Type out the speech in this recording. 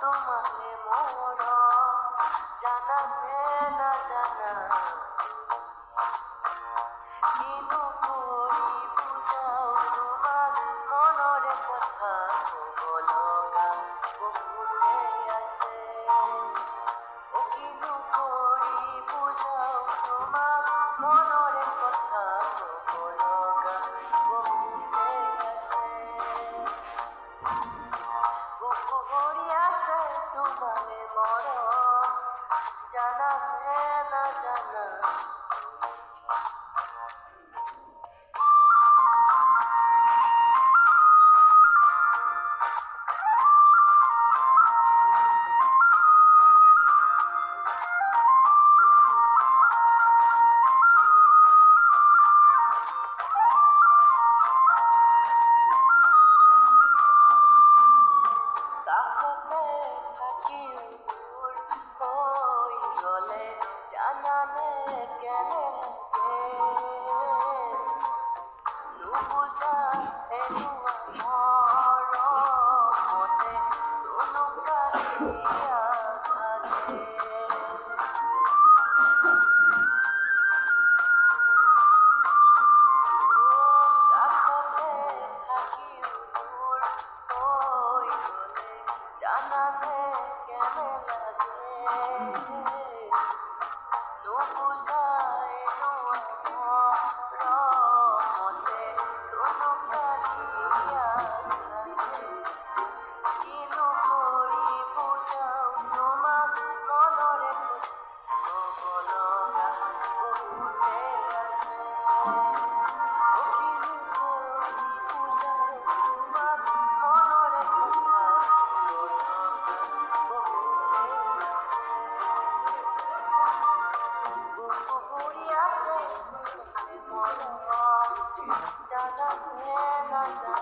তোমাকে মোর জানাতে না জানা কিনু করি বুঝাও তোমার মনরে কথা বলগা বকুতে আসে ও কিনু করি বুঝাও তোমার মনরে কথা বলগা বকুতে আসে বুকু ভরি আসে তোমারে মর জানাতে না জানা কাকতে থাকি দূর হই গলে জানালে কেনে লাগে নুবুজা এনুয়া মর মতে তুনু কারিয়া থাকে কাকতে থাকি দূর হই গলে জানালে কেনে লাগে নুবুজা এনুয়া মর মতে তুনু কারিয়া থাকে কিনু করি বুঝাও তোমার মনরে বলগা বকুতে আসে ও কিনু করি বুঝাও তোমার মনরে কথা বলগা বকুতে আসে বুকু ভরি আসে তোমাকে মর জানাতে না জানা